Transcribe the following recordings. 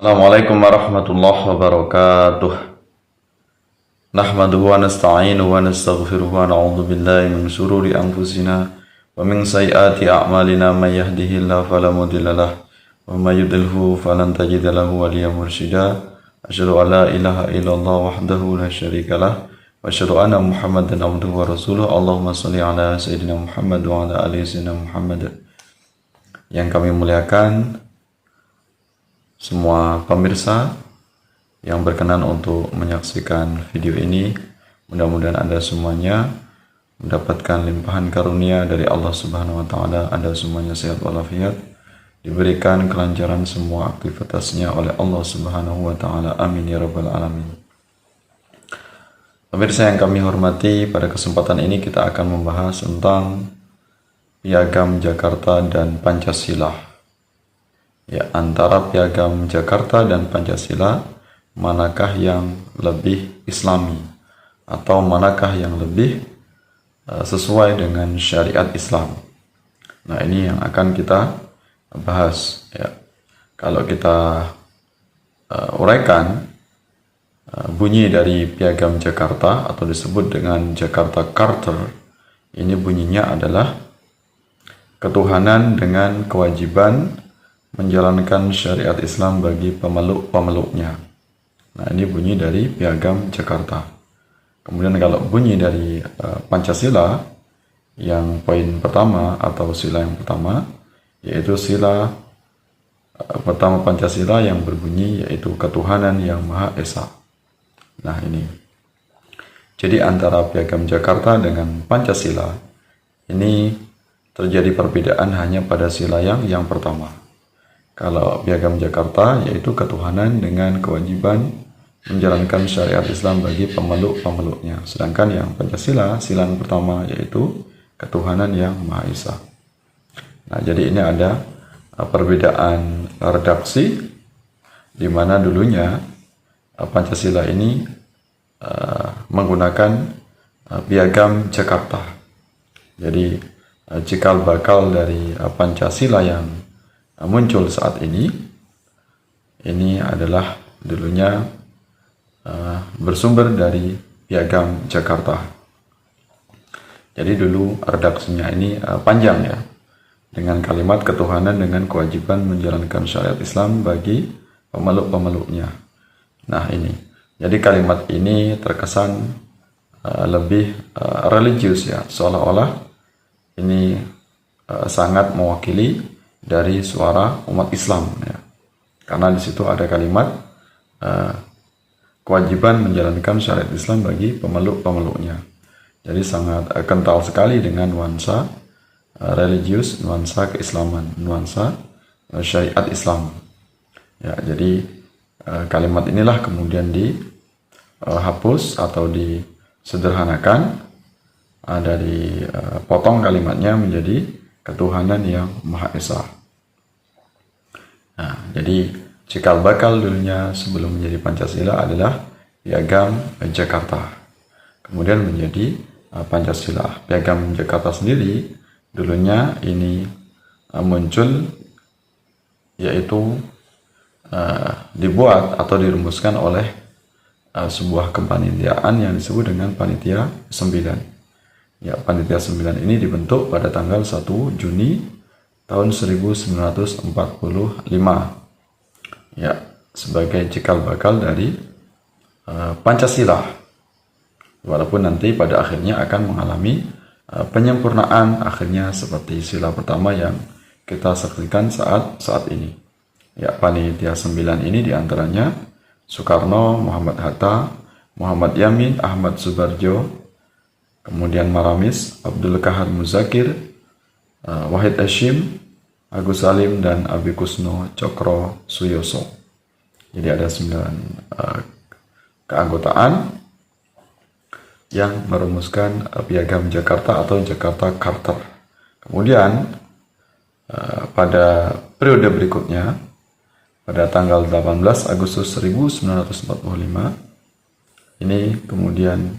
Assalamualaikum warahmatullahi wabarakatuh. Nahmaduhu wa nasta'inuhu wa nastaghfiruhu wa na'udzu billahi min shururi anfusina wa min sayyiati a'malina may yahdihillahu fala mudilla lahu wa may yudlilhu falan tajida lahu waliyyan mursyida. Asyhadu an la ilaha illallah wahdahu la syarika lah wa asyhadu anna Muhammadan abduhu wa rasuluh. Allahumma shalli ala sayyidina Muhammad wa ala ali sayyidina Muhammad. Yang kami muliakan semua pemirsa yang berkenan untuk menyaksikan video ini, mudah-mudahan Anda semuanya mendapatkan limpahan karunia dari Allah Subhanahu wa taala. Anda semuanya sehat walafiat, diberikan kelancaran semua aktivitasnya oleh Allah Subhanahu wa taala. Amin ya rabbal alamin. Pemirsa yang kami hormati, pada kesempatan ini kita akan membahas tentang Piagam Jakarta dan Pancasila. Ya, antara Piagam Jakarta dan Pancasila, manakah yang lebih islami atau manakah yang lebih sesuai dengan syariat Islam? Nah, ini yang akan kita bahas ya. Kalau kita uraikan bunyi dari Piagam Jakarta atau disebut dengan Jakarta Charter, ini bunyinya adalah ketuhanan dengan kewajiban menjalankan syariat Islam bagi pemeluk-pemeluknya. Nah, ini bunyi dari Piagam Jakarta. Kemudian kalau bunyi dari Pancasila, yang poin pertama atau sila yang pertama, yaitu sila pertama Pancasila yang berbunyi yaitu ketuhanan yang Maha Esa. Nah, ini. Jadi antara Piagam Jakarta dengan Pancasila, ini terjadi perbedaan hanya pada sila yang pertama. Kalau Piagam Jakarta yaitu ketuhanan dengan kewajiban menjalankan syariat Islam bagi pemeluk-pemeluknya. Sedangkan yang Pancasila, sila yang pertama yaitu ketuhanan yang Maha Esa. Nah, jadi ini ada perbedaan redaksi di mana dulunya Pancasila ini menggunakan Piagam Jakarta. Jadi cikal bakal dari Pancasila yang muncul saat ini adalah dulunya bersumber dari Piagam Jakarta. Jadi dulu redaksinya ini panjang ya, dengan kalimat ketuhanan dengan kewajiban menjalankan syariat Islam bagi pemeluk-pemeluknya. Nah, ini. Jadi kalimat ini terkesan lebih religius ya, seolah-olah ini sangat mewakili dari suara umat Islam ya. Karena di situ ada kalimat kewajiban menjalankan syariat Islam bagi pemeluk-pemeluknya. Jadi sangat kental sekali dengan nuansa religius, nuansa keislaman, nuansa syariat Islam. Ya, jadi kalimat inilah kemudian dihapus atau disederhanakan, dari potong kalimatnya menjadi ketuhanan yang Maha Esa. Nah, jadi cikal bakal dulunya sebelum menjadi Pancasila adalah Piagam Jakarta, kemudian menjadi Pancasila. Piagam Jakarta sendiri dulunya ini muncul yaitu dibuat atau dirumuskan oleh sebuah kepanitiaan yang disebut dengan Panitia 9. Ya, Panitia 9 ini dibentuk pada tanggal 1 Juni tahun 1945. Ya, sebagai cikal bakal dari Pancasila. Walaupun nanti pada akhirnya akan mengalami penyempurnaan akhirnya seperti sila pertama yang kita saksikan saat ini. Ya, Panitia 9 ini diantaranya Soekarno, Muhammad Hatta, Muhammad Yamin, Ahmad Subarjo, kemudian Maramis, Abdul Kahar Muzakir, Wahid Hashim, Agus Salim, dan Abi Kusno Cokro Suyoso. Jadi ada 9 keanggotaan yang merumuskan Piagam Jakarta atau Jakarta Charter. Kemudian pada periode berikutnya, pada tanggal 18 Agustus 1945, ini kemudian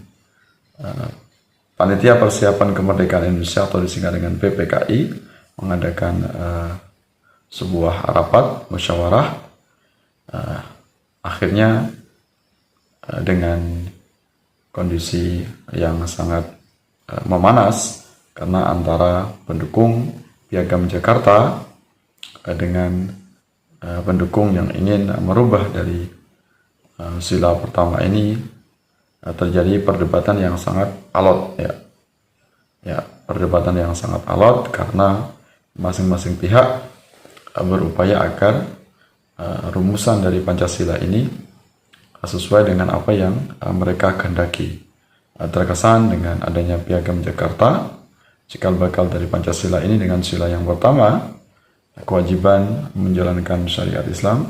Panitia Persiapan Kemerdekaan Indonesia atau disingkat dengan PPKI mengadakan sebuah rapat musyawarah akhirnya dengan kondisi yang sangat memanas karena antara pendukung Piagam Jakarta dengan pendukung yang ingin merubah dari sila pertama ini, terjadi perdebatan yang sangat alot perdebatan yang sangat alot karena masing-masing pihak berupaya agar rumusan dari Pancasila ini sesuai dengan apa yang mereka kehendaki. Terkesan dengan adanya Piagam Jakarta, cikal bakal dari Pancasila ini dengan sila yang pertama, kewajiban menjalankan syariat Islam,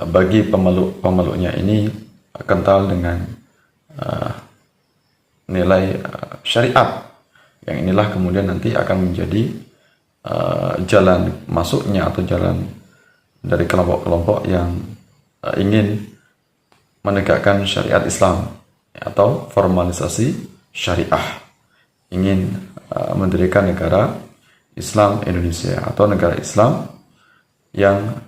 bagi pemeluknya ini kental dengan nilai syariat, yang inilah kemudian nanti akan menjadi jalan masuknya atau jalan dari kelompok-kelompok yang ingin menegakkan syariat Islam atau formalisasi syariah, ingin mendirikan negara Islam Indonesia atau negara Islam yang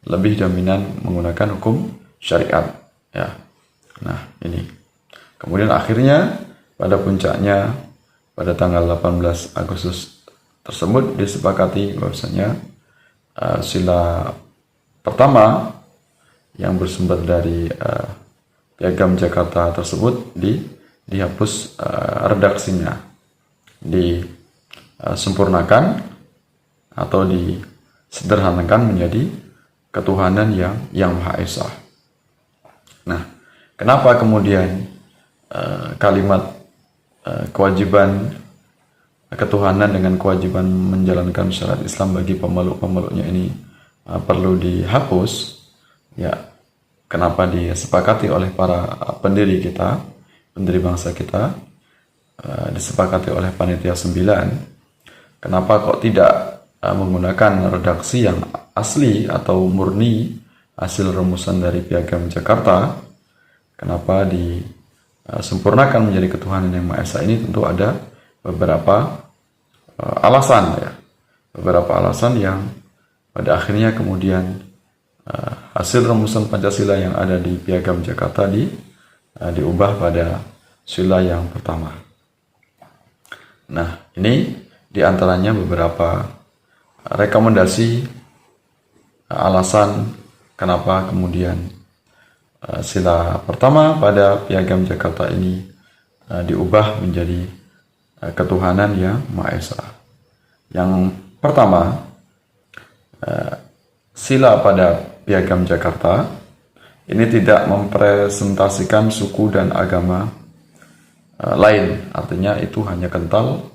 lebih dominan menggunakan hukum syariat. Nah, ini kemudian akhirnya pada puncaknya pada tanggal 18 Agustus tersebut disepakati bahwasanya sila pertama yang bersumber dari Piagam Jakarta tersebut dihapus redaksinya, disempurnakan atau disederhanakan menjadi ketuhanan yang Maha Esa. Nah, kenapa kemudian kalimat kewajiban ketuhanan dengan kewajiban menjalankan syariat Islam bagi pemeluk-pemeluknya ini perlu dihapus? Kenapa disepakati oleh para pendiri kita, pendiri bangsa kita, disepakati oleh Panitia 9? Kenapa kok tidak menggunakan redaksi yang asli atau murni hasil rumusan dari Piagam Jakarta? Kenapa disempurnakan menjadi ketuhanan yang Maha Esa? Ini tentu ada beberapa alasan beberapa alasan yang pada akhirnya kemudian hasil rumusan Pancasila yang ada di Piagam Jakarta diubah pada sila yang pertama. Nah, ini diantaranya beberapa rekomendasi alasan kenapa kemudian sila pertama pada Piagam Jakarta ini diubah menjadi ketuhanan yang Maha Esa. Yang pertama, sila pada Piagam Jakarta ini tidak mempresentasikan suku dan agama lain, artinya itu hanya kental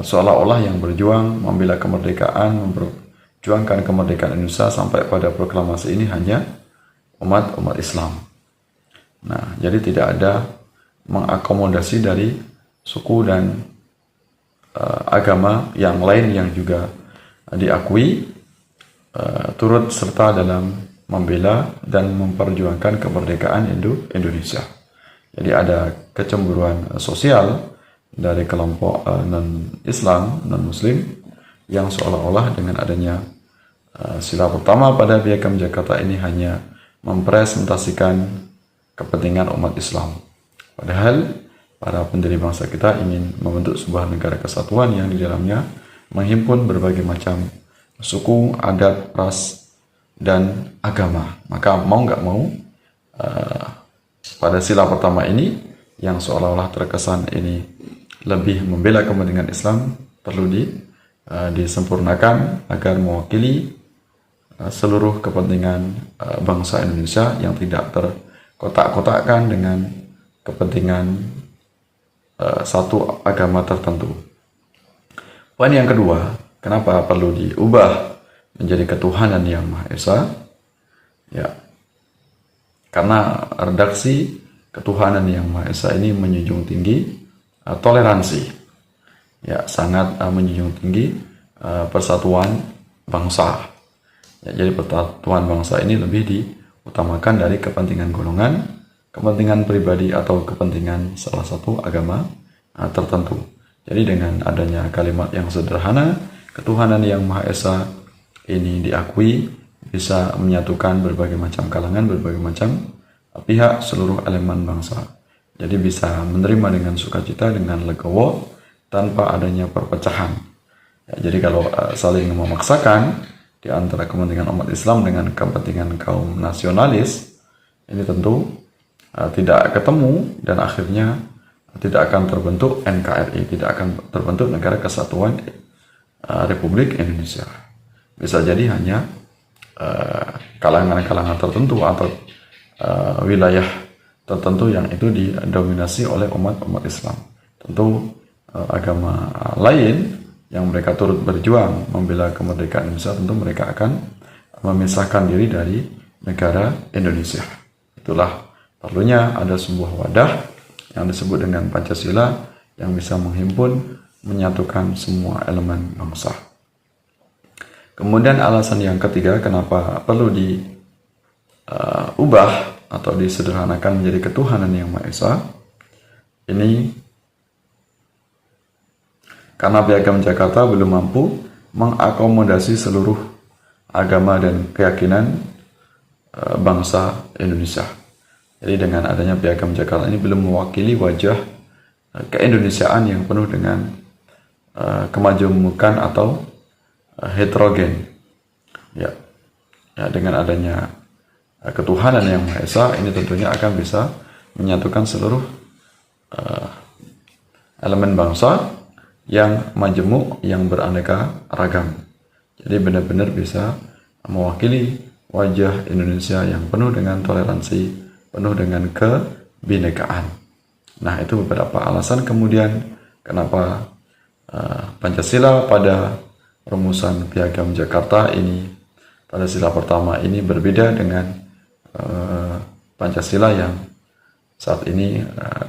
seolah-olah yang berjuang membela kemerdekaan, memperjuangkan kemerdekaan Indonesia sampai pada proklamasi ini hanya umat Islam. Nah, jadi tidak ada mengakomodasi dari suku dan agama yang lain yang juga diakui turut serta dalam membela dan memperjuangkan kemerdekaan Indonesia. Jadi ada kecemburuan sosial dari kelompok non-Islam, non-Muslim yang seolah-olah dengan adanya sila pertama pada Piagam Jakarta ini hanya mempresentasikan kepentingan umat Islam. Padahal para pendiri bangsa kita ingin membentuk sebuah negara kesatuan yang di dalamnya menghimpun berbagai macam suku, adat, ras, dan agama. Maka mau nggak mau pada sila pertama ini yang seolah-olah terkesan ini lebih membela kepentingan Islam perlu disempurnakan agar mewakili seluruh kepentingan bangsa Indonesia yang tidak terkotak-kotakkan dengan kepentingan satu agama tertentu. Poin yang kedua, kenapa perlu diubah menjadi ketuhanan yang Maha Esa? Karena redaksi ketuhanan yang Maha Esa ini menjunjung tinggi toleransi, sangat menjunjung tinggi persatuan bangsa. Jadi persatuan bangsa ini lebih diutamakan dari kepentingan golongan, kepentingan pribadi atau kepentingan salah satu agama tertentu. Jadi dengan adanya kalimat yang sederhana, ketuhanan yang Maha Esa ini diakui bisa menyatukan berbagai macam kalangan, berbagai macam pihak, seluruh elemen bangsa. Jadi bisa menerima dengan sukacita, dengan legowo, tanpa adanya perpecahan. Ya, jadi kalau saling memaksakan di antara kepentingan umat Islam dengan kepentingan kaum nasionalis, ini tentu tidak ketemu dan akhirnya tidak akan terbentuk NKRI, tidak akan terbentuk Negara Kesatuan Republik Indonesia. Bisa jadi hanya kalangan-kalangan tertentu atau wilayah tertentu yang itu didominasi oleh umat Islam. Tentu agama lain yang mereka turut berjuang membela kemerdekaan Indonesia, tentu mereka akan memisahkan diri dari negara Indonesia. Itulah perlunya ada sebuah wadah yang disebut dengan Pancasila yang bisa menghimpun, menyatukan semua elemen bangsa. Kemudian alasan yang ketiga kenapa perlu diubah atau disederhanakan menjadi ketuhanan yang Maha Esa, ini karena Piagam Jakarta belum mampu mengakomodasi seluruh agama dan keyakinan bangsa Indonesia. Jadi dengan adanya Piagam Jakarta ini belum mewakili wajah keindonesiaan yang penuh dengan kemajemukan atau heterogen. Ya, dengan adanya ketuhanan yang Maha Esa ini tentunya akan bisa menyatukan seluruh elemen bangsa yang majemuk, yang beraneka ragam. Jadi benar-benar bisa mewakili wajah Indonesia yang penuh dengan toleransi, penuh dengan kebinekaan. Nah, itu beberapa alasan kemudian kenapa Pancasila pada rumusan Piagam Jakarta ini, pada sila pertama ini berbeda dengan Pancasila yang saat ini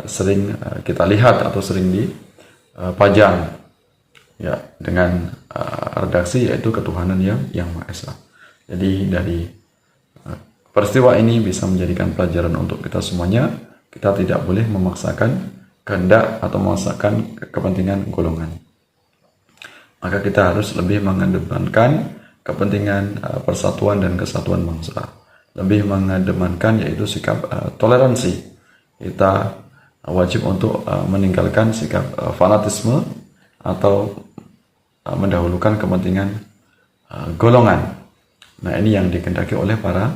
sering kita lihat atau sering dipajang ya dengan redaksi yaitu ketuhanan yang Maha Esa. Jadi dari peristiwa ini bisa menjadikan pelajaran untuk kita semuanya. Kita tidak boleh memaksakan kehendak atau memaksakan kepentingan golongan. Maka kita harus lebih mengedepankan kepentingan persatuan dan kesatuan bangsa. Lebih mengedepankan yaitu sikap toleransi. Kita wajib untuk meninggalkan sikap fanatisme atau mendahulukan kepentingan golongan. Nah, ini yang dikehendaki oleh para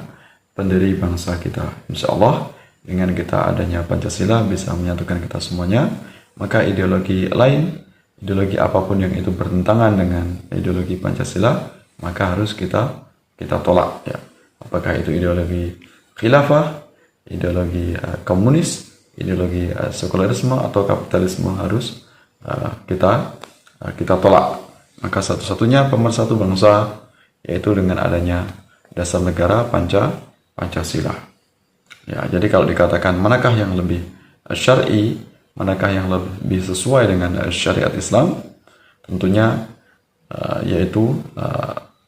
pendiri bangsa kita. Insya Allah dengan kita adanya Pancasila bisa menyatukan kita semuanya. Maka ideologi lain, ideologi apapun yang itu bertentangan dengan ideologi Pancasila, maka harus kita tolak ya. Apakah itu ideologi khilafah, ideologi komunis, ideologi sekularisme atau kapitalisme, harus kita tolak. Maka satu-satunya pemersatu bangsa yaitu dengan adanya dasar negara Pancasila. Ya, jadi kalau dikatakan manakah yang lebih syar'i, manakah yang lebih sesuai dengan syariat Islam, tentunya yaitu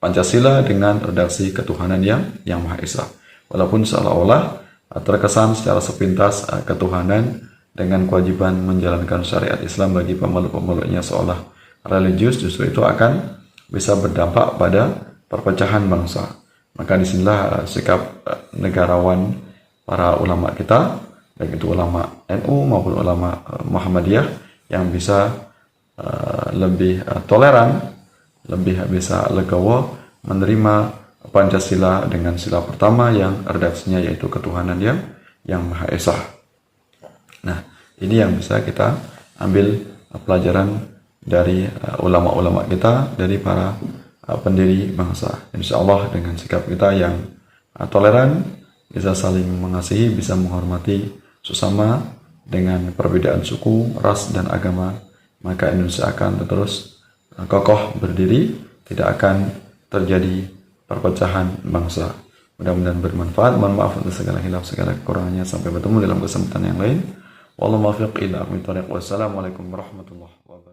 Pancasila dengan redaksi ketuhanan yang Maha Esa. Walaupun seolah-olah terkesan secara sepintas ketuhanan dengan kewajiban menjalankan syariat Islam bagi pemeluk-pemeluknya seolah religius, justru itu akan bisa berdampak pada perpecahan bangsa. Maka disinilah sikap negarawan para ulama kita, baik itu ulama NU maupun ulama Muhammadiyah, yang bisa lebih toleran, lebih bisa legowo menerima Pancasila dengan sila pertama yang redaksinya yaitu ketuhanan yang Maha Esa. Nah, ini yang bisa kita ambil pelajaran dari ulama-ulama kita, dari para pendiri bangsa. Insya Allah dengan sikap kita yang toleran, bisa saling mengasihi, bisa menghormati sesama dengan perbedaan suku, ras, dan agama, maka Indonesia akan terus kokoh berdiri, tidak akan terjadi perpecahan bangsa. Mudah-mudahan bermanfaat. Mohon maaf untuk segala khilaf, segala kekurangannya. Sampai bertemu dalam kesempatan yang lain. Wallahu muwaffiq ila aqwamit thoriq. Wassalamualaikum warahmatullahi wabarakatuh.